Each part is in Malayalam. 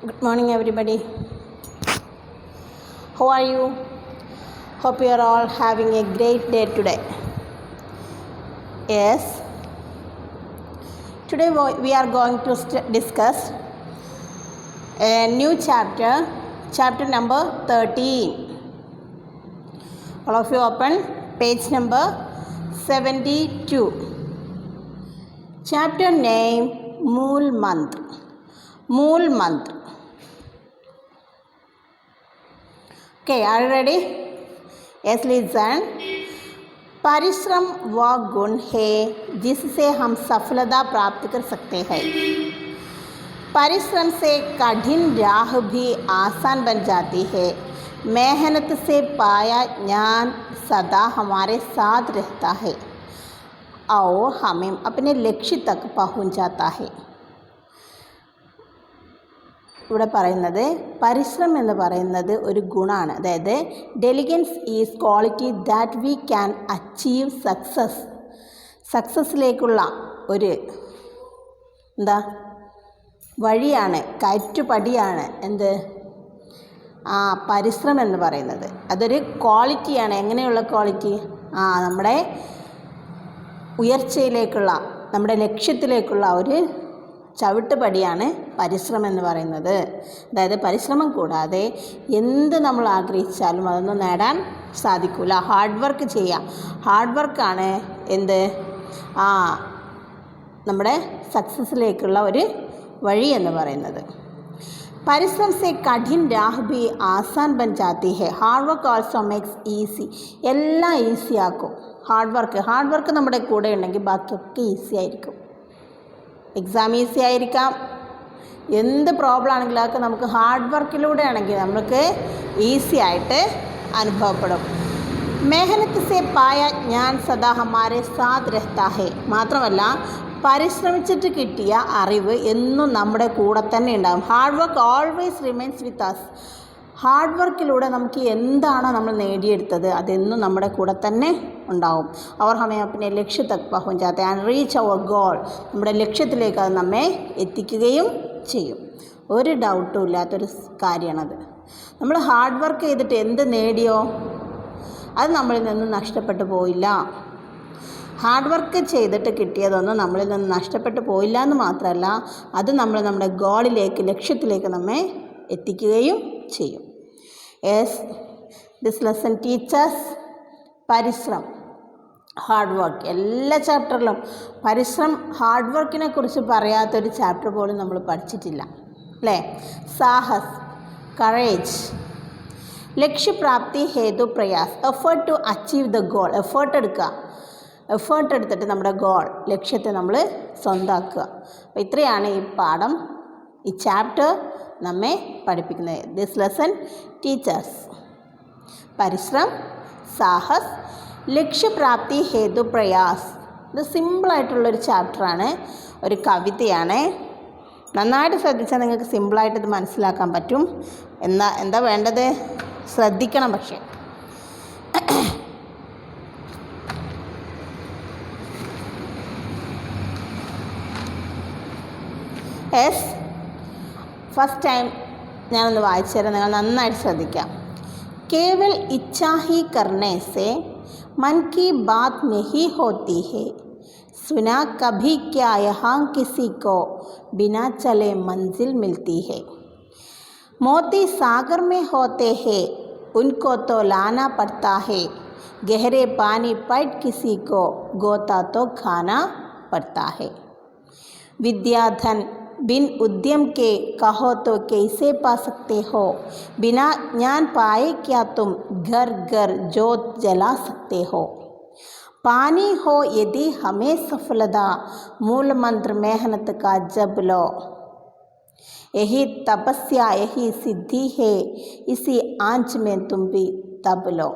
Good morning, everybody. How are you? Hope you are all having a great day today. Yes. Today we are going to discuss a new chapter number 13. All of you open page number 72. Chapter name Mool Mantra. Mool Mantra. Okay, are you ready? Yes, listen. परिश्रम वह गुण है जिससे हम सफलता प्राप्त कर सकते हैं. परिश्रम से कठिन राह भी आसान बन जाती है. मेहनत से पाया ज्ञान सदा हमारे साथ रहता है और हमें अपने लक्ष्य तक पहुंच जाता है. ഇവിടെ പറയുന്നത് പരിശ്രമം എന്ന് പറയുന്നത് ഒരു ഗുണമാണ്. അതായത് diligence is quality that we can achieve സക്സസ്സിലേക്കുള്ള ഒരു വഴിയാണ്, കയറ്റുപടിയാണ് എന്ത് പരിശ്രമം എന്ന് പറയുന്നത്. അതൊരു ക്വാളിറ്റിയാണ്. എങ്ങനെയുള്ള ക്വാളിറ്റി? നമ്മുടെ ഉയർച്ചയിലേക്കുള്ള, നമ്മുടെ ലക്ഷ്യത്തിലേക്കുള്ള ഒരു ചവിട്ടുപടിയാണ് പരിശ്രമം എന്ന് പറയുന്നത്. അതായത് പരിശ്രമം കൂടാതെ എന്ത് നമ്മൾ ആഗ്രഹിച്ചാലും അതൊന്നും നേടാൻ സാധിക്കില്ല. ഹാർഡ് വർക്ക് ചെയ്യുക. ഹാർഡ് വർക്കാണ് എന്ത് നമ്മുടെ സക്സസ്സിലേക്കുള്ള ഒരു വഴി എന്ന് പറയുന്നത്. പരിശ്രമം സെ കഠിൻ രാഹ് ബി ആസാൻ ബൻ ജാത്തി ഹെ. Hard work also makes easy. എല്ലാം ഈസി ആക്കും ഹാർഡ് വർക്ക് നമ്മുടെ കൂടെ ഉണ്ടെങ്കിൽ ബാക്കിയൊക്കെ ഈസി ആയിരിക്കും. എക്സാം ഈസി ആയിരിക്കാം. എന്ത് പ്രോബ്ലം ആണെങ്കിലും അതൊക്കെ നമുക്ക് ഹാർഡ് വർക്കിലൂടെ ആണെങ്കിൽ നമുക്ക് ഈസി ആയിട്ട് അനുഭവപ്പെടും. മെഹനത്ത് സെ പായ ജ്ഞാൻ സദാ ഹമാരെ സാത്ത് രഹ്താ ഹെ. മാത്രമല്ല പരിശ്രമിച്ചിട്ട് കിട്ടിയ അറിവ് എന്നും നമ്മുടെ കൂടെ തന്നെ ഉണ്ടാകും. Hard work always remains with us. Hard വർക്കിലൂടെ നമുക്ക് എന്താണോ നമ്മൾ നേടിയെടുത്തത് അതെന്നും നമ്മുടെ കൂടെ തന്നെ ഉണ്ടാവും. അവർ ഹമേ അപ്പനെ ലക്ഷ്യ Tak പഹുഞ്ച് ജാത്തെ and reach our goal. നമ്മുടെ ലക്ഷ്യത്തിലേക്ക് അത് നമ്മെ എത്തിക്കുകയും ചെയ്യും. ഒരു ഡൗട്ടും ഇല്ലാത്തൊരു കാര്യമാണത്. നമ്മൾ ഹാർഡ് വർക്ക് ചെയ്തിട്ട് എന്ത് നേടിയോ അത് നമ്മളിൽ നിന്ന് നഷ്ടപ്പെട്ടു പോയില്ല. ഹാർഡ് വർക്ക് ചെയ്തിട്ട് കിട്ടിയതൊന്നും നമ്മളിൽ നിന്ന് നഷ്ടപ്പെട്ടു പോയില്ല എന്ന് മാത്രമല്ല, അത് നമ്മൾ നമ്മുടെ ഗോളിലേക്ക്, ലക്ഷ്യത്തിലേക്ക് നമ്മെ എത്തിക്കുകയും ചെയ്യും. യെസ്, ദിസ് ലെസൺ ടീച്ചേഴ്സ് പരിശ്രം, ഹാർഡ് വർക്ക്. എല്ലാ ചാപ്റ്ററിലും ഹാർഡ് വർക്കിനെ കുറിച്ച് പറയാത്തൊരു ചാപ്റ്റർ പോലും നമ്മൾ പഠിച്ചിട്ടില്ല അല്ലേ? സാഹസ്, കറേജ്, ലക്ഷ്യപ്രാപ്തി ഹേതു പ്രയാസ്, effort to achieve the goal. Effort എടുത്തിട്ട് നമ്മുടെ ഗോൾ, ലക്ഷ്യത്തെ നമ്മൾ സ്വന്തമാക്കുക. അപ്പോൾ ഇത്രയാണ് ഈ പാഠം, ഈ ചാപ്റ്റർ നമ്മെ പഠിപ്പിക്കുന്നത്. ദിസ് ലെസൺ ടീച്ചേഴ്സ് പരിശ്രം, സാഹസ്, ലക്ഷ്യപ്രാപ്തി ഹേതു പ്രയാസ്. ഇത് സിമ്പിളായിട്ടുള്ളൊരു ചാപ്റ്ററാണ്, ഒരു കവിതയാണ്. നന്നായിട്ട് ശ്രദ്ധിച്ചാൽ നിങ്ങൾക്ക് സിമ്പിളായിട്ട് ഇത് മനസ്സിലാക്കാൻ പറ്റും. എന്താ വേണ്ടത്? ശ്രദ്ധിക്കണം. പക്ഷേ യെസ്, ഫസ്റ്റ് ടൈം ഞാനൊന്ന് വായിച്ചു തരാം, നിങ്ങൾ നന്നായിട്ട് ശ്രദ്ധിക്കാം. കേവൽ ഇച്ഛാ ഹി കർനെ സെ मन की बात नहीं होती है. सुना कभी क्या यहाँ किसी को बिना चले मंजिल मिलती है. मोती सागर में होते हैं उनको तो लाना पड़ता है. गहरे पानी पट किसी को गोता तो खाना पड़ता है. विद्याधन बिन उद्यम के कहो तो कैसे पा सकते हो. बिना ज्ञान पाए क्या तुम घर घर जोत जला सकते हो. पानी हो यदि हमें सफलता, मूल मंत्र मेहनत का जप लो. यही तपस्या यही सिद्धि है, इसी आंच में तुम भी तब लो.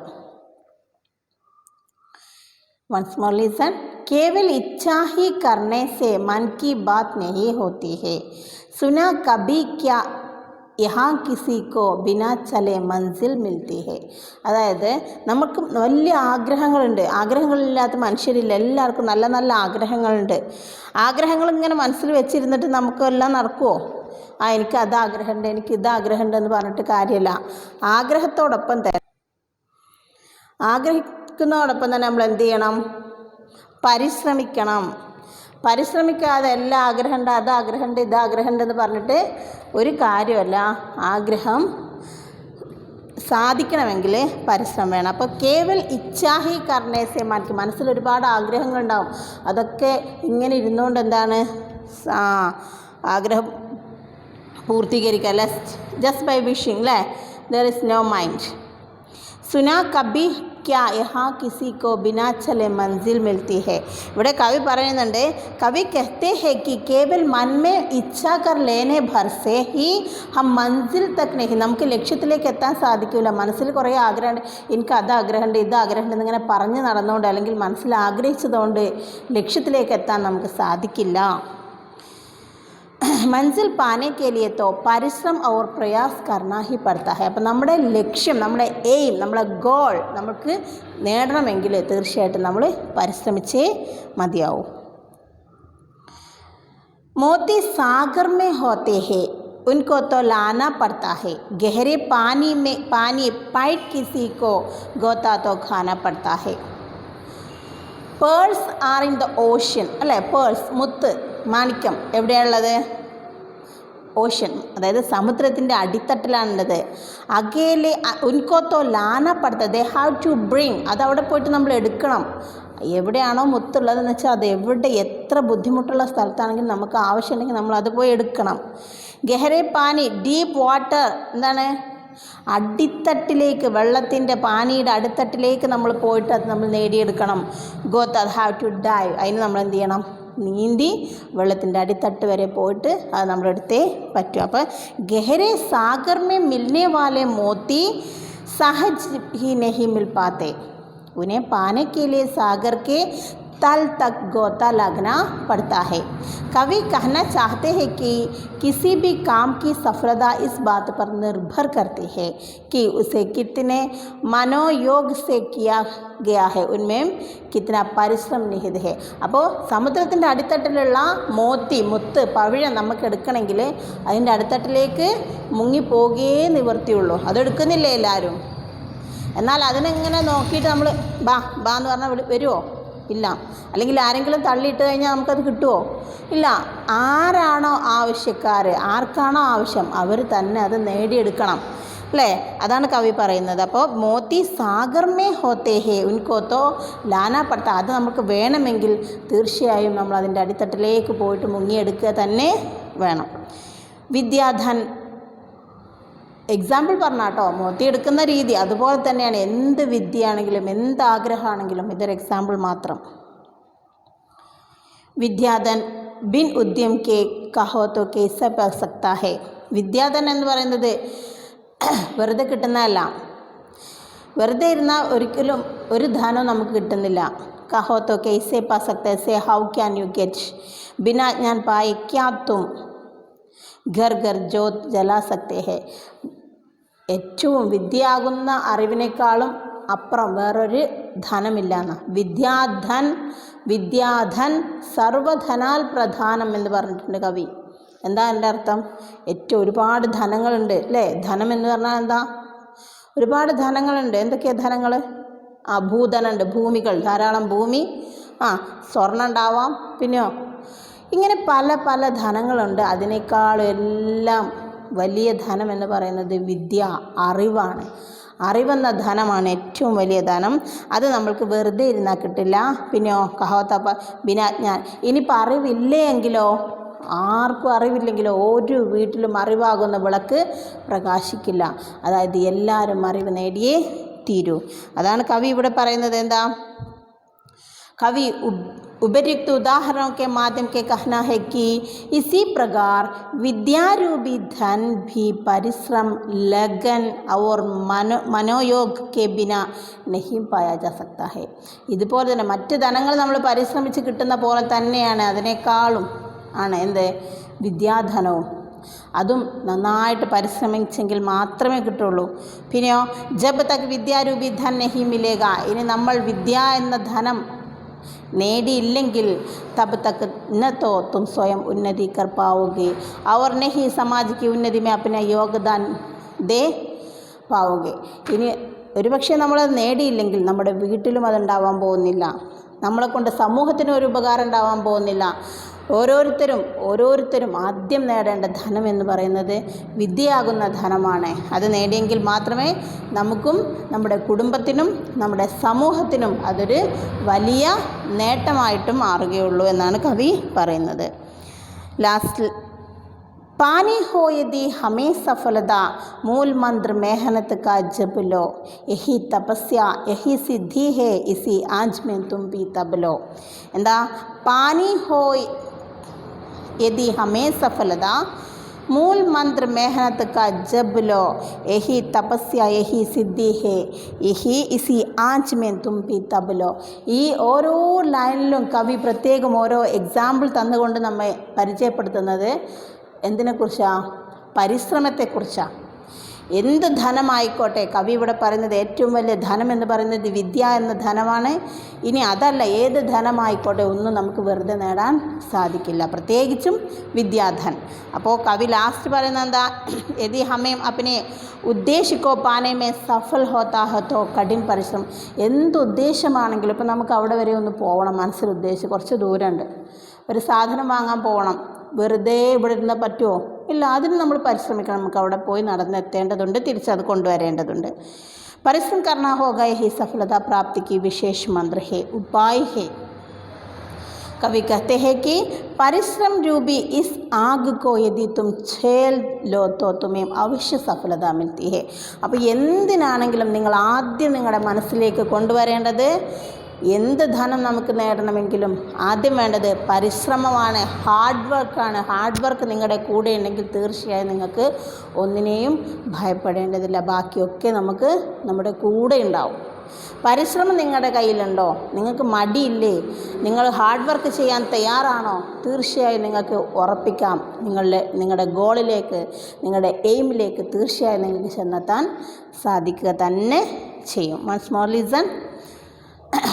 Once more listen. केवल इच्छा ही करने से मन की बात नहीं होती है. सुना कभी क्या यहाँ किसी को बिना चले मंजिल मिलती है. അതായത് നമുക്ക് വലിയ ആഗ്രഹങ്ങളില്ലാത്ത മനുഷ്യരില്ല. എല്ലാവർക്കും നല്ല നല്ല ആഗ്രഹങ്ങളുണ്ട്. ആഗ്രഹങ്ങൾ ഇങ്ങനെ മനസ്സിൽ വെച്ചിരുന്നിട്ട് നമുക്കെല്ലാം നടക്കുമോ? എനിക്ക് അത് ആഗ്രഹമുണ്ട്, എനിക്ക് ഇത് ആഗ്രഹമുണ്ട് എന്ന് പറഞ്ഞിട്ട് കാര്യമില്ല. ആഗ്രഹത്തോടൊപ്പം തന്നെ ആഗ്രഹിക്കുന്നതോടൊപ്പം തന്നെ നമ്മൾ എന്ത് ചെയ്യണം? പരിശ്രമിക്കണം. പരിശ്രമിക്കാതെ എല്ലാം ആഗ്രഹമുണ്ട്, അത് ആഗ്രഹമുണ്ട്, ഇത് ആഗ്രഹമുണ്ട് എന്ന് പറഞ്ഞിട്ട് ഒരു കാര്യമല്ല. ആഗ്രഹം സാധിക്കണമെങ്കിൽ പരിശ്രമം വേണം. അപ്പോൾ കേവൽ ഇച്ഛാഹി കർണേസെ മനക്ക്, മനസ്സിൽ ഒരുപാട് ആഗ്രഹങ്ങളുണ്ടാവും. അതൊക്കെ ഇങ്ങനെ ഇരുന്നുകൊണ്ട് എന്താണ് ആഗ്രഹം പൂർത്തീകരിക്കുക അല്ല, ജസ്റ്റ് ബൈ വിഷിംഗ് അല്ലേ. There is no mind. സുനാ കബി ക്യാ യഹാ കിസി കോ ബിനാ ചലെ മൻസിൽ മിൽത്തി ഹെ. ഇവിടെ കവി പറയുന്നുണ്ട്, കവി कहते हैं कि केवल मन में इच्छा कर लेने भर से ही हम मंजिल तक नहीं, നമുക്ക് ലക്ഷ്യത്തിലേക്ക് എത്താൻ സാധിക്കില്ല. മനസ്സിൽ കുറേ ആഗ്രഹമുണ്ട്, എനിക്ക് അത് ആഗ്രഹമുണ്ട്, ഇത് ആഗ്രഹമുണ്ട് എന്നിങ്ങനെ പറഞ്ഞ് നടന്നുകൊണ്ട് അല്ലെങ്കിൽ മനസ്സിൽ ആഗ്രഹിച്ചതുകൊണ്ട് ലക്ഷ്യത്തിലേക്ക് എത്താൻ നമുക്ക് സാധിക്കില്ല. मंजिल पाने के लिए तो परिश्रम और प्रयास करना ही पड़ता है. അപ്പോൾ നമ്മുടെ ലക്ഷ്യം, നമ്മുടെ എയിം, നമ്മുടെ ഗോൾ നമുക്ക് നേടണമെങ്കിൽ തീർച്ചയായിട്ടും നമ്മൾ പരിശ്രമിച്ചേ മതിയാവും. मोती सागर में होते हैं, उनको तो लाना पड़ता है. गहरे पानी पैट किसी को गोता तो खाना पड़ता है. Purse are in the ocean അല്ലേ. പേഴ്സ്, മുത്ത്, മാണിക്യം എവിടെയാണുള്ളത്? ഓഷ്യൻ, അതായത് സമുദ്രത്തിൻ്റെ അടിത്തട്ടിലാണുള്ളത്. അകേലെ ഉൻകോത്തോ ലാനപ്പെടുത്ത, ദേ ഹാവ് ടു ബ്രിങ്, അതവിടെ പോയിട്ട് നമ്മൾ എടുക്കണം. എവിടെയാണോ മുത്തുള്ളതെന്ന് വെച്ചാൽ അത് എവിടെ എത്ര ബുദ്ധിമുട്ടുള്ള സ്ഥലത്താണെങ്കിലും നമുക്ക് ആവശ്യമുണ്ടെങ്കിൽ നമ്മൾ അത് പോയി എടുക്കണം. ഗഹരെ പാനി, ഡീപ്പ് വാട്ടർ, എന്താണ്? അടിത്തട്ടിലേക്ക്, വെള്ളത്തിൻ്റെ പാനിയുടെ അടിത്തട്ടിലേക്ക് നമ്മൾ പോയിട്ട് അത് നമ്മൾ നേടിയെടുക്കണം. ഗോത്ത്, അത് ഹാവ് ടു ഡൈവ്, അതിന് നമ്മൾ എന്ത് ചെയ്യണം? നീന്തി വെള്ളത്തിൻ്റെ അടിത്തട്ട് വരെ പോയിട്ട് അത് നമ്മളെടുത്തേ പറ്റും. അപ്പോൾ ഗഹരെ സാഗർ മേ മിൽനെ വാലെ മോത്തി सहज ही नहीं मिल पाते, उन्हें पाने के लिए सागर के तल तक गोता लगना पड़ता है. कवि कहना चाहते हैं कि किसी भी काम की सफलता इस बात पर निर्भर करती है कि उसे कितने मनोयोग से किया गया है, उनमें कितना പരിശ്രമം നിഹിത ഹെ. അപ്പോൾ സമുദ്രത്തിൻ്റെ അടിത്തട്ടിലുള്ള മോത്തി, മുത്ത്, പവിഴം നമുക്ക് എടുക്കണമെങ്കിൽ അതിൻ്റെ അടിത്തട്ടിലേക്ക് മുങ്ങിപ്പോകേ നിവർത്തിയുള്ളൂ. അതെടുക്കുന്നില്ലേ എല്ലാവരും? എന്നാൽ അതിനെങ്ങനെ നോക്കിയിട്ട് നമ്മൾ ബാ എന്ന് പറഞ്ഞാൽ വരുമോ? ഇല്ല. അല്ലെങ്കിൽ ആരെങ്കിലും തള്ളിയിട്ട് കഴിഞ്ഞാൽ നമുക്കത് കിട്ടുമോ? ഇല്ല. ആരാണോ ആവശ്യക്കാർ, ആർക്കാണോ ആവശ്യം, അവർ തന്നെ അത് നേടിയെടുക്കണം അല്ലേ? അതാണ് കവി പറയുന്നത്. അപ്പോൾ മോത്തി സാഗർമേ ഹോത്തേ ഹേ ഉൻകോത്തോ ലാന പടുത്ത, അത് നമുക്ക് വേണമെങ്കിൽ തീർച്ചയായും നമ്മൾ അതിൻ്റെ അടിത്തട്ടിലേക്ക് പോയിട്ട് മുങ്ങിയെടുക്കുക തന്നെ വേണം. വിദ്യാധൻ എക്സാമ്പിൾ പറഞ്ഞാട്ടോ, മോത്തി എടുക്കുന്ന രീതി അതുപോലെ തന്നെയാണ്. എന്ത് വിദ്യയാണെങ്കിലും എന്ത് ആഗ്രഹമാണെങ്കിലും ഇതൊരു എക്സാമ്പിൾ മാത്രം. വിദ്യാധൻ ബിൻ ഉദ്യം കെ കഹോ തോ കേസ പ സക്താ ഹെ. വിദ്യാധൻ എന്ന് പറയുന്നത് വെറുതെ കിട്ടുന്നതല്ല. വെറുതെ ഇരുന്നാൽ ഒരിക്കലും ഒരു ധനവും നമുക്ക് കിട്ടുന്നില്ല. കഹോ തോ കേസെ പ സക്ത സെ ഹൗ ക്യാൻ യു ഗെറ്റ്, ബിനാ ജ്ഞാൻ പായെ ക്യാ തും ഘർ ഘർ ജ്യോത് ജലാ സക്തേ ഹെ. ഏറ്റവും വിദ്യയാകുന്ന അറിവിനേക്കാളും അപ്പുറം വേറൊരു ധനമില്ലാന്ന്. വിദ്യാധൻ സർവധനാൽ പ്രധാനം എന്ന് പറഞ്ഞിട്ടുണ്ട് കവി. എന്താ എൻ്റെ അർത്ഥം? ഏറ്റവും ഒരുപാട് ധനങ്ങളുണ്ട് അല്ലേ? ധനം എന്ന് പറഞ്ഞാൽ എന്താ? ഒരുപാട് ധനങ്ങളുണ്ട്. എന്തൊക്കെയാണ് ധനങ്ങൾ? ഭൂധനുണ്ട്, ഭൂമികൾ, ധാരാളം ഭൂമി, സ്വർണ്ണം ഉണ്ടാവാം, പിന്നെയോ ഇങ്ങനെ പല പല ധനങ്ങളുണ്ട്. അതിനേക്കാളും എല്ലാം വലിയ ധനം എന്ന് പറയുന്നത് വിദ്യ, അറിവാണ്. അറിവെന്ന ധനമാണ് ഏറ്റവും വലിയ ധനം. അത് നമ്മൾക്ക് വെറുതെ ഇരുന്നാൽ കിട്ടില്ല. പിന്നെയോ കഹോത്തപ്പ ബിനാജ്ഞാൻ. ഇനിയിപ്പോൾ അറിവില്ലേ എങ്കിലോ, ആർക്കും അറിവില്ലെങ്കിലോ ഒരു വീട്ടിലും അറിവാകുന്ന വിളക്ക് പ്രകാശിക്കില്ല. അതായത് എല്ലാവരും അറിവ് നേടിയേ തീരൂ. അതാണ് കവി ഇവിടെ പറയുന്നത്. എന്താ कवि उपर्युक्त उदाहरणों के माध्यम के कहना है कि इसी प्रकार विद्यारूपी धन भी परिश्रम, लगन और मनोयोग के बिना नहीं पाया जा सकता है. ഇതുപോലെ തന്നെ മറ്റ് ധനങ്ങൾ നമ്മൾ പരിശ്രമിച്ച് കിട്ടുന്ന പോലെ തന്നെയാണ് അതിനേക്കാളും ആണ് എന്ത് വിദ്യാധനവും. അതും നന്നായിട്ട് പരിശ്രമിച്ചെങ്കിൽ മാത്രമേ കിട്ടുള്ളൂ. പിന്നെയോ ജബ് തക് വിദ്യാരൂപി ധൻ നഹി മിലേഗ, ഇനി നമ്മൾ വിദ്യ എന്ന ധനം നേടിയില്ലെങ്കിൽ तब तक न तो तुम स्वयं उन्नति कर पाओगे और न ही समाज की उन्नति में अपना योगदान दे पाओगे. ഇനി ഒരുപക്ഷെ നമ്മളത് നേടിയില്ലെങ്കിൽ നമ്മുടെ വീട്ടിലും അതുണ്ടാവാൻ പോകുന്നില്ല, നമ്മളെ കൊണ്ട് സമൂഹത്തിന് ഒരു ഉപകാരം ഉണ്ടാവാൻ പോകുന്നില്ല. ഓരോരുത്തരും ആദ്യം നേടേണ്ട ധനം എന്ന് പറയുന്നത് വിദ്യയാകുന്ന ധനമാണ്. അത് നേടിയെങ്കിൽ മാത്രമേ നമുക്കും നമ്മുടെ കുടുംബത്തിനും നമ്മുടെ സമൂഹത്തിനും അതൊരു വലിയ നേട്ടമായിട്ടും മാറുകയുള്ളൂ എന്നാണ് കവി പറയുന്നത്. ലാസ്റ്റ് पानी हो यदि हमें सफलता मूल मंत्र मेहनत का जप लो यही तपस्या यही सिद्धि है इसी आंच में तुम भी तब लो. എന്താ पानी हो यदि हमें सफलता मूल मंत्र मेहनत का जब लो यही तपस्या यही सिद्धि है यही इसी आंच में तुम भी तब लो. ഈ ഓരോ ലൈനിലും കവി പ്രത്യേകം ഓരോ എക്സാമ്പിൾ തന്നുകൊണ്ട് നമ്മെ പരിചയപ്പെടുത്തുന്നത് എന്തിനെക്കുറിച്ചാണ്? പരിശ്രമത്തെക്കുറിച്ചാണ്. എന്ത് ധനമായിക്കോട്ടെ, കവി ഇവിടെ പറയുന്നത് ഏറ്റവും വലിയ ധനം എന്ന് പറയുന്നത് വിദ്യ എന്ന ധനമാണ്. ഇനി അതല്ല, ഏത് ധനമായിക്കോട്ടെ ഒന്നും നമുക്ക് വെറുതെ നേടാൻ സാധിക്കില്ല, പ്രത്യേകിച്ചും വിദ്യാധൻ. അപ്പോൾ കവി ലാസ്റ്റ് പറയുന്നത് എന്താ? യദി ഹമേം അപ്നെ ഉദ്ദേശിക്കോ പാനേമേ സഫൽ ഹോത്താ ഹോ കഠിൻ പരിശ്രമം. എന്ത് ഉദ്ദേശമാണെങ്കിലും ഇപ്പം നമുക്ക് അവിടെ വരെ ഒന്ന് പോകണം, മനസ്സിൽ ഉദ്ദേശിച്ച് കുറച്ച് ദൂരമുണ്ട്, ഒരു സാധനം വാങ്ങാൻ പോകണം, വെറുതെ ഇവിടെ ഇരുന്നാൽ പറ്റുമോ? ഇല്ല, അതിന് നമ്മൾ പരിശ്രമിക്കണം. നമുക്ക് അവിടെ പോയി നടന്നെത്തേണ്ടതുണ്ട്, തിരിച്ചത് കൊണ്ടുവരേണ്ടതുണ്ട്. പരിശ്രम करना होगा यही सफलता प्राप्ति की विशेष मंत्र है उपाय है. कवि कहते हैं कि परिश्रम रूपी इस आग को यदि तुम छेल लो तो तुम्हें अवश्य सफलता मिलती है. അപ്പോൾ എന്തിനാണെങ്കിലും നിങ്ങൾ ആദ്യം നിങ്ങളുടെ മനസ്സിലേക്ക് കൊണ്ടുവരേണ്ടത്, എന്ത് ധനം നമുക്ക് നേടണമെങ്കിലും ആദ്യം വേണ്ടത് പരിശ്രമമാണ്, ഹാർഡ് വർക്കാണ്. ഹാർഡ് വർക്ക് നിങ്ങളുടെ കൂടെ ഉണ്ടെങ്കിൽ തീർച്ചയായും നിങ്ങൾക്ക് ഒന്നിനെയും ഭയപ്പെടേണ്ടതില്ല, ബാക്കിയൊക്കെ നമുക്ക് നമ്മുടെ കൂടെ ഉണ്ടാവും. പരിശ്രമം നിങ്ങളുടെ കയ്യിലുണ്ടോ? നിങ്ങൾക്ക് മടിയില്ലേ? നിങ്ങൾ ഹാർഡ് വർക്ക് ചെയ്യാൻ തയ്യാറാണോ? തീർച്ചയായും നിങ്ങൾക്ക് ഉറപ്പിക്കാം, നിങ്ങളുടെ ഗോളിലേക്ക്, നിങ്ങളുടെ എയിമിലേക്ക് തീർച്ചയായും നിങ്ങൾക്ക് ചെന്നെത്താൻ സാധിക്കുക തന്നെ ചെയ്യും. Once more listen.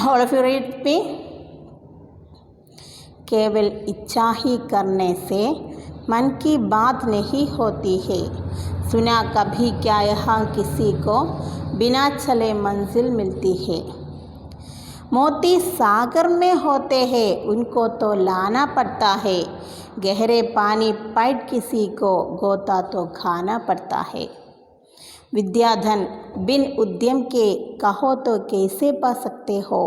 All of you read me. केवल इच्छा ही करने से मन की बात नहीं होती है, सुना कभी क्या यहाँ किसी को बिना चले मंजिल मिलती है. मोती सागर में होते हैं उनको तो लाना पड़ता है, गहरे पानी पैट किसी को गोता तो खाना पड़ता है. विद्याधन बिन उद्यम के कहो तो कैसे पा सकते हो,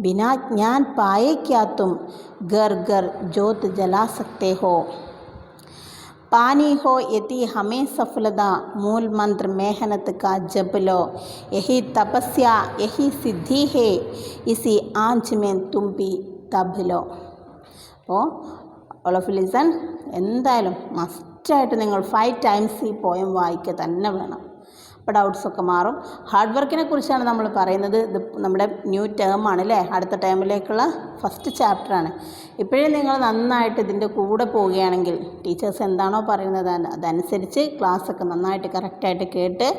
बिना ज्ञान पाए क्या तुम घर घर जोत जला सकते हो. पानी हो यदि हमें सफलता मूल मंत्र मेहनत का जप लो यही तपस्या यही सिद्धि है इसी आंच में तुम भी तब लो. അപ്പോൾ all of you listen. എന്തായാലും മസ്റ്റായിട്ട് നിങ്ങൾ 5 times ഈ പോയം വായിക്കുക തന്നെ വേണം. അപ്പോൾ ഡൗട്ട്സൊക്കെ മാറും. ഹാർഡ് വർക്കിനെ കുറിച്ചാണ് നമ്മൾ പറയുന്നത്. ഇത് നമ്മുടെ ന്യൂ ടേമാണ് അല്ലേ, അടുത്ത ടേമിലേക്കുള്ള ഫസ്റ്റ് ചാപ്റ്ററാണ്. ഇപ്പോഴേ നിങ്ങൾ നന്നായിട്ട് ഇതിൻ്റെ കൂടെ പോവുകയാണെങ്കിൽ, ടീച്ചേഴ്സ് എന്താണോ പറയുന്നത് അതനുസരിച്ച് ക്ലാസ്സൊക്കെ നന്നായിട്ട് കറക്റ്റായിട്ട് കേട്ട്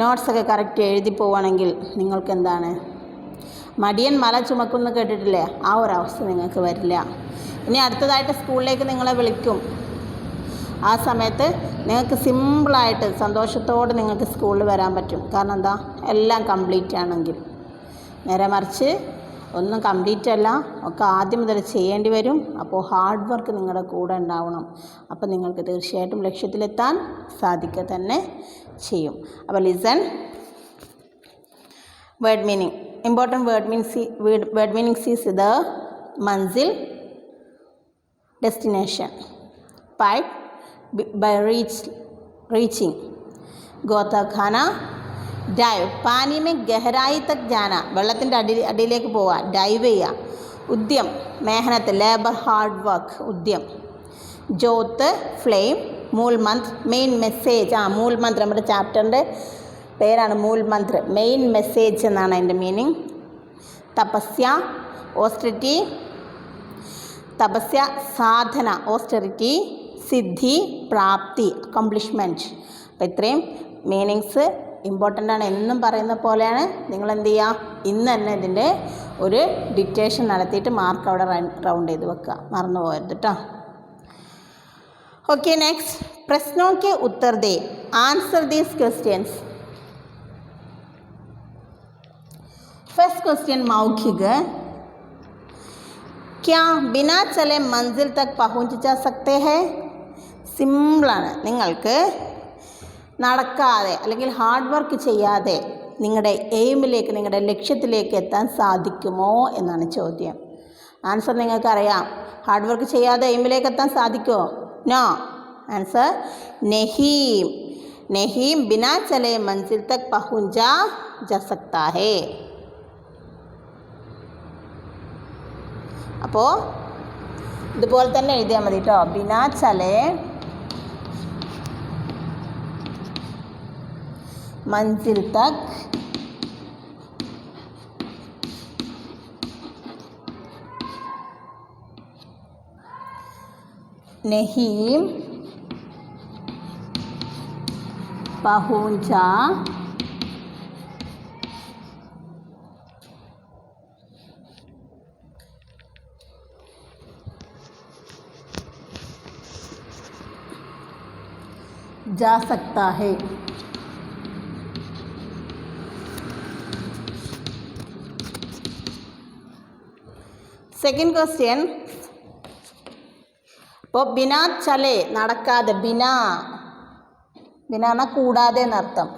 നോട്ട്സൊക്കെ കറക്റ്റ് എഴുതി പോവുകയാണെങ്കിൽ നിങ്ങൾക്ക് എന്താണ്, മടിയൻ മല ചുമക്കുമെന്ന് കേട്ടിട്ടില്ലേ, ആ ഒരവസ്ഥ നിങ്ങൾക്ക് വരില്ല. ഇനി അടുത്തതായിട്ട് സ്കൂളിലേക്ക് നിങ്ങളെ വിളിക്കും. ആ സമയത്ത് നിങ്ങൾക്ക് സിമ്പിളായിട്ട് സന്തോഷത്തോടെ നിങ്ങൾക്ക് സ്കൂളിൽ വരാൻ പറ്റും. കാരണം എന്താ, എല്ലാം കംപ്ലീറ്റ് ആണെങ്കിൽ. നേരെ മറിച്ച് ഒന്നും കംപ്ലീറ്റ് അല്ല, ഒക്കെ ആദ്യം മുതൽ ചെയ്യേണ്ടി വരും. അപ്പോൾ ഹാർഡ് വർക്ക് നിങ്ങളുടെ കൂടെ ഉണ്ടാവണം. അപ്പോൾ നിങ്ങൾക്ക് തീർച്ചയായിട്ടും ലക്ഷ്യത്തിലെത്താൻ സാധിക്കുക തന്നെ ചെയ്യും. അപ്പോൾ listen. Word meaning. Important word meanings is the मंजिल, destination. Pipe, by reaching. गोता खाना, ഡൈവ്, പാനി में गहराई तक जाना, വെള്ളത്തിൻ്റെ അടിയിലേക്ക് പോവുക, ഡൈവ് ചെയ്യുക. ഉദ്യം, മെഹനത്ത്, ലേബർ, ഹാർഡ് വർക്ക്, ഉദ്യം. ജ്യോത്ത്, ഫ്ലെയിം. മൂൽ മന്ത്ര, മെയിൻ മെസ്സേജ്. മൂൽ മന്ത്ര നമ്മുടെ ചാപ്റ്ററിൻ്റെ പേരാണ് മൂൽ മന്ത്ര. മെയിൻ മെസ്സേജ് എന്നാണ് അതിൻ്റെ മീനിങ്. തപസ്യ, ഓസ്റ്ററിറ്റി. തപസ്യ സാധന, ഓസ്റ്ററിറ്റി. സിദ്ധി, പ്രാപ്തി, അക്കംപ്ലിഷ്മെൻറ്റ്. അപ്പോൾ ഇത്രയും മീനിങ്സ് ഇമ്പോർട്ടൻ്റ് ആണ് എന്നും പറയുന്ന പോലെയാണ്. നിങ്ങൾ എന്ത് ചെയ്യുക, ഇന്ന് തന്നെ ഇതിൻ്റെ ഒരു ഡിക്റ്റേഷൻ നടത്തിയിട്ട് മാർക്ക് അവിടെ റൗണ്ട് ചെയ്ത് വെക്കുക, മറന്നു പോകരുത് കേട്ടോ. ओके नेक्स्ट, प्रश्नों के उत्तर दे, answer this questions. First question मौखिक, क्या बिना चले मंजिल तक पहुंच जा सकते हैं? സിമ്പിളാണ്. നിങ്ങൾക്ക് നടക്കാതെ അല്ലെങ്കിൽ ഹാർഡ് വർക്ക് ചെയ്യാതെ നിങ്ങളുടെ എയിമിലേക്ക്, നിങ്ങളുടെ ലക്ഷ്യത്തിലേക്ക് എത്താൻ സാധിക്കുമോ എന്നാണ് ചോദ്യം. ആൻസർ നിങ്ങൾക്കറിയാം. ഹാർഡ് വർക്ക് ചെയ്യാതെ എയിമിലേക്ക് എത്താൻ സാധിക്കുമോ? नो. आंसर नहीं, नहीं बिना चले मंजिल तक पहुंचा जा सकता है. അപ്പോൾ ഇതുപോലെ തന്നെ എഴുതിയാൽ മതി കേട്ടോ. ബിനാ ചലെ मंजिल तक नहीं पहुंचा जा सकता है. Second question. ഇപ്പോൾ ബിനാ ചലെ നടക്കാതെ, ബിനാ എന്നാൽ കൂടാതെ എന്നർത്ഥം.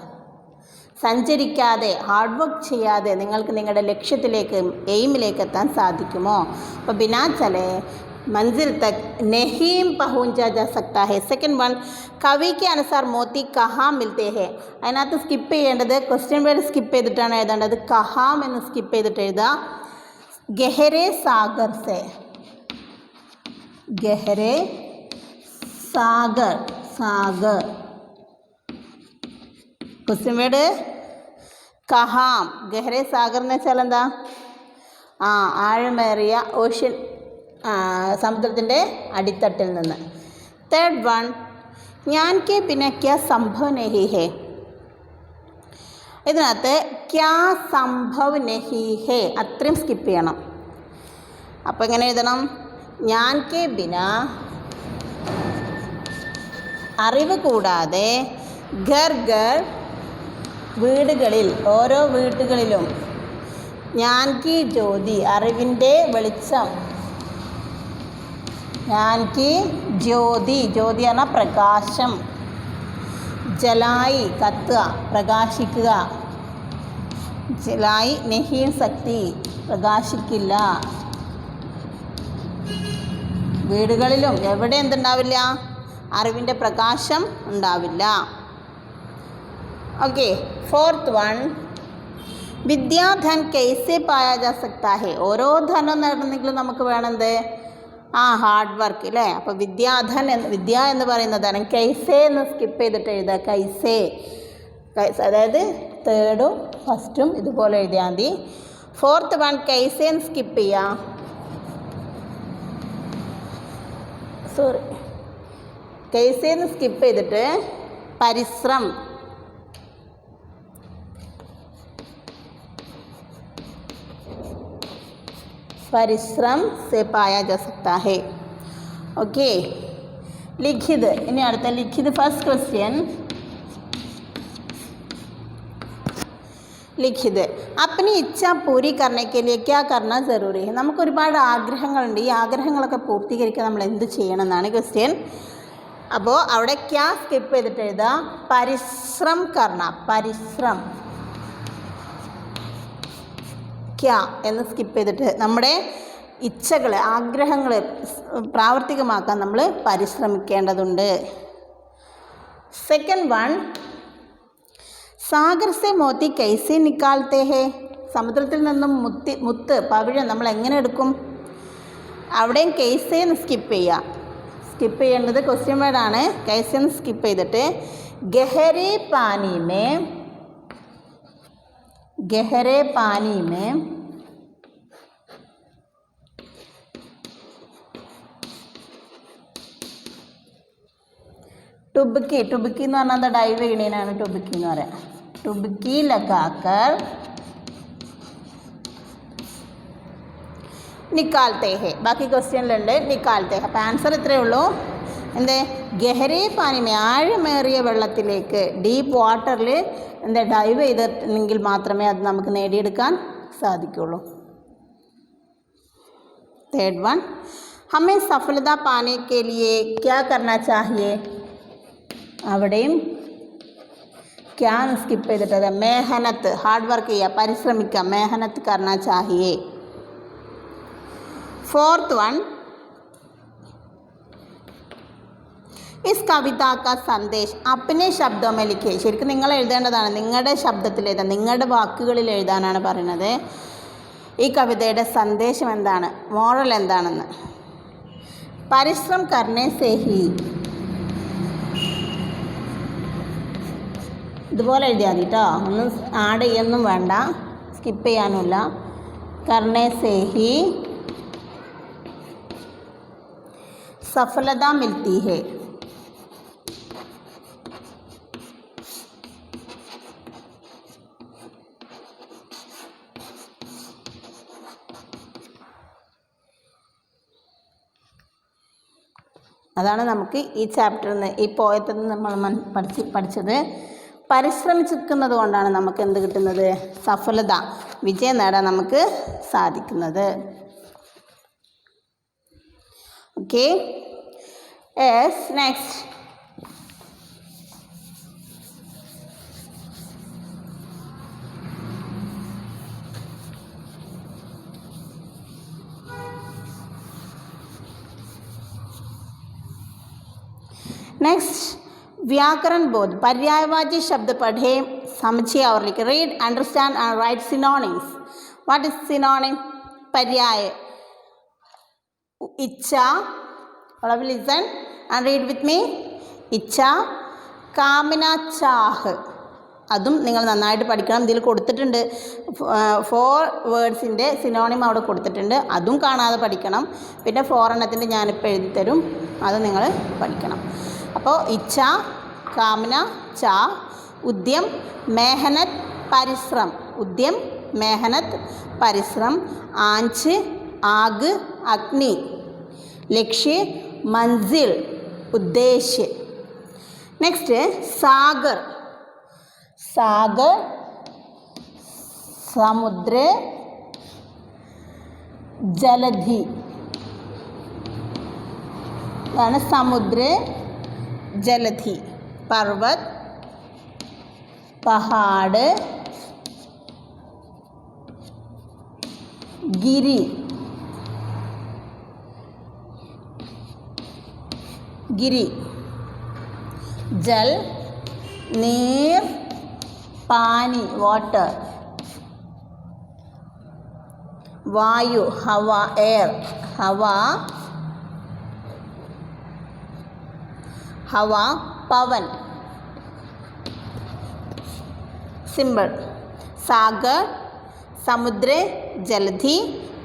സഞ്ചരിക്കാതെ, ഹാർഡ് വർക്ക് ചെയ്യാതെ നിങ്ങൾക്ക് നിങ്ങളുടെ ലക്ഷ്യത്തിലേക്ക്, എയിമിലേക്ക് എത്താൻ സാധിക്കുമോ? അപ്പോൾ ബിനാ ചലെ मंजिल तक नहीं पहुंचा जा सकता है. सेकंड वन, कवि के अनुसार मोती कहाँ मिलते हैं? അതിനകത്ത് സ്കിപ്പ് ചെയ്യേണ്ടത്, ക്വസ്റ്റ്യൻ വേർഡ് സ്കിപ്പ് ചെയ്തിട്ടാണ് എഴുതേണ്ടത്. കഹാം എന്ന് സ്കിപ്പ് ചെയ്തിട്ട് എഴുതുക. ഗഹരെ സാഗർ സെ, ഗഹരെ സാഗർ, സാഗർ. ക്വസ്റ്റ്യൻ വേർഡ് കഹാം. ഗഹരെ സാഗർ എന്ന് വെച്ചാൽ എന്താ? ആഴമേറിയ ഓഷ്യൻ, സമുദ്രത്തിൻ്റെ അടിത്തട്ടിൽ നിന്ന്. തേർഡ് വൺ, ജ്ഞാൻ കെ ബിന ക്യാ സംഭവ് നഹി ഹേ. ഇതിനകത്ത് ക്യാ സംഭവ് നഹി ഹേ അത്രയും സ്കിപ്പ് ചെയ്യണം. അപ്പോൾ എങ്ങനെ എഴുതണം? ജ്ഞാൻ കെ ബിന, അറിവ് കൂടാതെ, ഘർ ഘർ വീടുകളിൽ, ഓരോ വീടുകളിലും, ജ്ഞാൻ കി ജ്യോതി അറിവിൻ്റെ വെളിച്ചം, ജ്ഞാൻ കി ജ്യോതി, ജ്യോതി പറഞ്ഞാൽ പ്രകാശം, ജലായി കത്തുക, പ്രകാശിക്കുക, ജലായി നഹീം ശക്തി പ്രകാശിക്കില്ല. വീടുകളിലും എവിടെ എന്തുണ്ടാവില്ല? അറിവിൻ്റെ പ്രകാശം ഉണ്ടാവില്ല. ഓക്കെ. ഫോർത്ത് വൺ, വിദ്യാധൻ കൈസെ പായാ ജാ സക്താ ഹെ. ഓരോ ധനം നേടണമെങ്കിലും നമുക്ക് വേണമെന്ത്? ഹാർഡ് വർക്ക് അല്ലേ. അപ്പോൾ വിദ്യാധൻ വിദ്യ എന്ന് പറയുന്ന ധനം, കൈസേ എന്ന് സ്കിപ്പ് ചെയ്തിട്ട് എഴുതുക. കൈസേ, അതായത് തേർഡും ഫസ്റ്റും ഇതുപോലെ എഴുതിയാൽ മതി. ഫോർത്ത് വൺ, കൈസേ എന്ന് സ്കിപ്പ് ചെയ്യുക. സോറി, കൈസേ എന്ന് സ്കിപ്പ് ചെയ്തിട്ട് പരിശ്രം, परिश्रम से पाया जा सकता है. ओके. लिखित, इन्हें अर्थ लिखित. फर्स्ट क्वेश्चन, लिखित, अपनी इच्छा पूरी करने के लिए क्या करना ज़रूरी है? നമുക്ക് ഒരുപാട് ആഗ്രഹങ്ങളുണ്ട്. ഈ ആഗ്രഹങ്ങളൊക്കെ പൂർത്തീകരിക്കാൻ നമ്മൾ എന്ത് ചെയ്യണം എന്നാണ് ക്വസ്റ്റ്യൻ. അപ്പോൾ അവിടെ ക്യാ സ്കിപ്പ് ചെയ്തിട്ട് എഴുതുക. പരിശ്രം കർണ, പരിശ്രം, ക്യാ എന്ന് സ്കിപ്പ് ചെയ്തിട്ട് നമ്മുടെ ഇച്ഛകൾ, ആഗ്രഹങ്ങൾ പ്രാവർത്തികമാക്കാൻ നമ്മൾ പരിശ്രമിക്കേണ്ടതുണ്ട്. സെക്കൻഡ് വൺ, സാഗർ സെ മോത്തി കൈസെ നിക്കാൽത്തെ ഹേ. സമുദ്രത്തിൽ നിന്നും മുത്ത്, പവിഴം നമ്മൾ എങ്ങനെ എടുക്കും? അവിടെയും കൈസെ എന്ന് സ്കിപ്പ് ചെയ്യുക. സ്കിപ്പ് ചെയ്യേണ്ടത് ക്വസ്റ്റ്യൻ വേർഡാണ്. കൈസെ എന്ന് സ്കിപ്പ് ചെയ്തിട്ട് ഗഹരെ പാനി മേ, गहरे पानी में टुबकी, टुबकी എന്ന് പറഞ്ഞാൽ ഡൈവ് ചെയ്യണേനാണ് ടുബുക്കി എന്ന് പറയാം. डुबकी लगाकर निकालते हैं. ബാക്കി ക്വസ്റ്റ്യനിലുണ്ട് നിക്കാൽത്തെ ഹെ. അപ്പോൾ ആൻസർ ഇത്രയേ ഉള്ളൂ. എന്ത് ഗഹരെ പാനിമേ ആഴമേറിയ വെള്ളത്തിലേക്ക് ഡീപ്പ് വാട്ടറിൽ എന്താ ഡൈവ് ചെയ്തിട്ടുണ്ടെങ്കിൽ മാത്രമേ അത് നമുക്ക് നേടിയെടുക്കാൻ സാധിക്കുള്ളൂ. തേർഡ് വൺ हमें सफलता पाने के लिए क्या करना चाहिए. അവിടെയും ക്യാൻ സ്കിപ്പ് ചെയ്തിട്ടത് മേഹനത്ത് ഹാർഡ് വർക്ക് ചെയ്യുക പരിശ്രമിക്കുക മേഹനത്ത് करना चाहिए. फोर्थ वन इस कविता का संदेश अपने शब्दों में लिखे. ശരിക്കും നിങ്ങൾ എഴുതേണ്ടതാണ്, നിങ്ങളുടെ ശബ്ദത്തിൽ എഴുതാൻ, നിങ്ങളുടെ വാക്കുകളിൽ എഴുതാനാണ് പറയുന്നത്. ഈ കവിതയുടെ സന്ദേശം എന്താണ്, മോറൽ എന്താണെന്ന്. പരിശ്രം കർണേ സേ ഹി, ഇതുപോലെ എഴുതിയാൽ മതി കേട്ടോ, ഒന്നും ആഡ് ചെയ്യൊന്നും വേണ്ട, സ്കിപ്പ് ചെയ്യാനുമില്ല. കർണേ സേ ഹി സഫലത മിൽത്തി ഹെ. അതാണ് നമുക്ക് ഈ ചാപ്റ്ററിൽ നിന്ന് ഈ പോയത്തിൽ നിന്ന് നമ്മൾ പഠിച്ചത്. പരിശ്രമിച്ചിരിക്കുന്നത് കൊണ്ടാണ് നമുക്ക് എന്ത് കിട്ടുന്നത്, സഫലത, വിജയം നേടാൻ നമുക്ക് സാധിക്കുന്നത്. Okay, yes, next. नेक्स्ट व्याकरण बोध. पर्यायवाची शब्द पढ़े, समझिए और लिखे. Read, understand and right synonyms. What is synonym? पर्याय इच्छा. all of you listen and read with me. इच्छा, कामना, चाह. അതും നിങ്ങൾ നന്നായിട്ട് പഠിക്കണം. ഇതിൽ കൊടുത്തിട്ടുണ്ട് 4 വേർഡ്സിൻ്റെ സിനോണിം അവിടെ കൊടുത്തിട്ടുണ്ട്, അതും കാണാതെ പഠിക്കണം. പിന്നെ 4 എണ്ണത്തിൻ്റെ ഞാനിപ്പോൾ എഴുതി തരും, അത് നിങ്ങൾ പഠിക്കണം. അപ്പോൾ ഇച്ഛ, കാമന, ചാ, ഉദ്യം, മേഹനത്, പരിശ്രം. ഉദ്യം, മേഹനത്, പരിശ്രം. ആഞ്ച്, ആഗ്, അഗ്നി. ലക്ഷ്യ, मंजिल, उद्देश्य. नेक्स्ट सागर. सागर, समुद्र, जलधि. समुद्र, जलधि. पर्वत, पहाड़, गिरी. गिरी. जल, नीर, पानी, वाटर. वायु, हवा, एयर. हवा, हवा, पवन. सिंबल सागर, समुद्र, जलधि,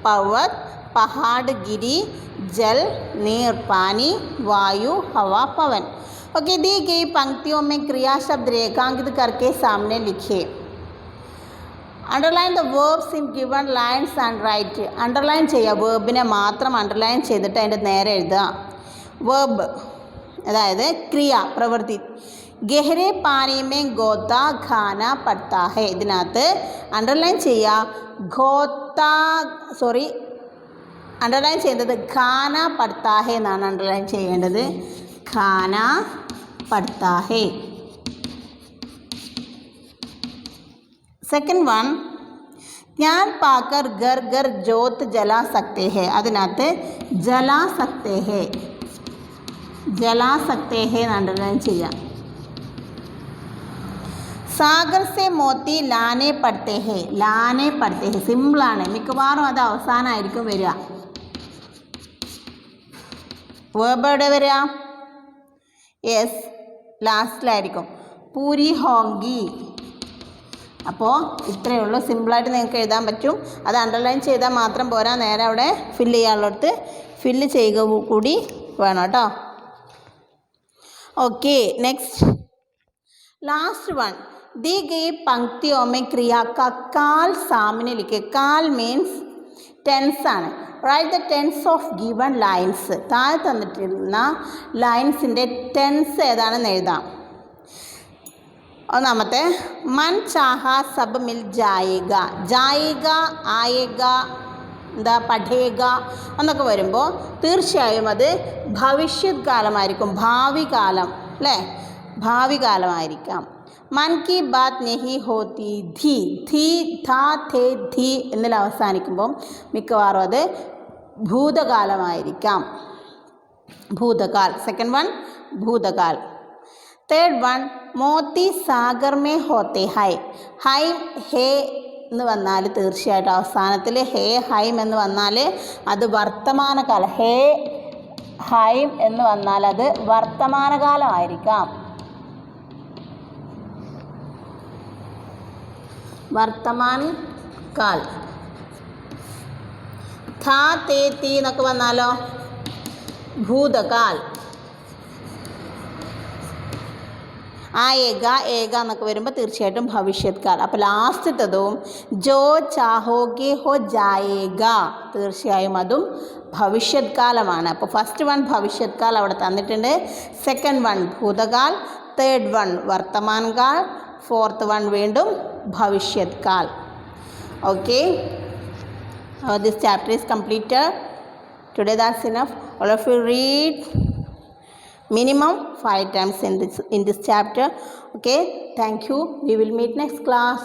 पर्वत, पहाड़, गिरी, जल, नीर, पानी, वायु, हवा, पवन. ओके, दी गई पंक्तियों में क्रिया शब्द रेखांकित करके सामने लिखे. Underline the verbs in given lines and write. Underline ചെയ്യുക, വേർബിനെ മാത്രം അണ്ടർലൈൻ ചെയ്തിട്ട് അതിൻ്റെ നേരെ എഴുതുക. വേർബ് അതായത് ക്രിയ, പ്രവൃത്തി. ഗഹരെ പാനി മേ ഗോത്ത ഖാന പഡ്താ ഹെ. ഇതിനകത്ത് അണ്ടർലൈൻ ചെയ്യുക, അണ്ടർലൈൻ ചെയ്യുന്നത് ഖാന പഡ്താ ഹെ എന്നാണ് അണ്ടർലൈൻ ചെയ്യേണ്ടത്. ഖാന പഡ്താ ഹെ. സെക്കൻഡ് വൺ, ज्ञान पाकर घर घर ज्योत जला सकते हैं. അതിനകത്ത് ജലാ സക്തേ ഹെ, ജലാ സക്തേ ഹെ അണ്ടർലൈൻ ചെയ്യാം. സാഗർ സെ മോത്തി ലാനെ പഡ്തേ ഹെ. ലാനെ പഡ്തേ ഹെ സിമ്പിളാണ്, മിക്കവാറും അത് അവസാനമായിരിക്കും വരിക. വേർബ് എവിടെ വരിക? യെസ്, ലാസ്റ്റിലായിരിക്കും. പൂരി ഹോങ്കി. അപ്പോൾ ഇത്രയേ ഉള്ളൂ, സിമ്പിളായിട്ട് നിങ്ങൾക്ക് എഴുതാൻ പറ്റും. അത് അണ്ടർലൈൻ ചെയ്താൽ മാത്രം പോരാ, നേരെ അവിടെ ഫില്ല് ചെയ്യാനുള്ളടത്ത് ഫില്ല് ചെയ്യുക കൂടി വേണം കേട്ടോ. ഓക്കെ, നെക്സ്റ്റ് ലാസ്റ്റ് വൺ, दी गई पंक्तियों में क्रिया का काल सामने लिखे. काल means tense ആണ്. Write the tense of given lines. താഴെ തന്നിട്ടുള്ള ലൈൻസിൻ്റെ ടെൻസ് ഏതാണെന്ന് എഴുതാം. ഒന്നാമത്തെ മൻ ചാഹ സബ് മിൽ ജായേഗ. ജായേഗ, ആയേഗ, എന്താ പഠേഗ എന്നൊക്കെ വരുമ്പോൾ തീർച്ചയായും അത് ഭവിഷ്യത് കാലമായിരിക്കും. ഭാവി കാലം അല്ലേ, ഭാവി കാലമായിരിക്കാം. മൻ കി ബാത് നെഹി ഹോത്തി ധി. ധി, ധാ, ഥേ, ധി എന്നിൽ അവസാനിക്കുമ്പം മിക്കവാറും അത് ഭൂതകാലമായിരിക്കാം. ഭൂതകാൽ. സെക്കൻഡ് വൺ ഭൂതകാൽ. തേർഡ് വൺ മോത്തി സാഗർ മേ ഹോത്തെ ഹൈ. ഹൈം ഹേ എന്ന് വന്നാൽ തീർച്ചയായിട്ടും അവസാനത്തിൽ ഹേ ഹൈം എന്ന് വന്നാൽ അത് വർത്തമാനകാലം. ഹേ ഹൈം എന്ന് വന്നാൽ അത് വർത്തമാനകാലമായിരിക്കാം. വർത്തമാൻ കാൽ. ഥാ, തേ, തീ എന്നൊക്കെ വന്നാലോ ഭൂതകാൽ. ആയേഗ, ഏക എന്നൊക്കെ വരുമ്പോൾ തീർച്ചയായിട്ടും ഭവിഷ്യത് കാൽ. അപ്പോൾ ലാസ്റ്റത്തതും ജോ ചാഹോഗെ ഹോ ജായേഗ, തീർച്ചയായും അതും ഭവിഷ്യത് കാലമാണ്. അപ്പോൾ ഫസ്റ്റ് വൺ ഭവിഷ്യത് കാൽ അവിടെ തന്നിട്ടുണ്ട്. സെക്കൻഡ് വൺ ഭൂതകാൽ. തേർഡ് വൺ വർത്തമാൻ കാൽ. ഫോർത്ത് വൺ വീണ്ടും ഭവിഷ്യത് കാൽ. Okay, this chapter is completed. Today that's enough. All of you read minimum 5 times in this chapter. Okay, thank you. We will meet next class.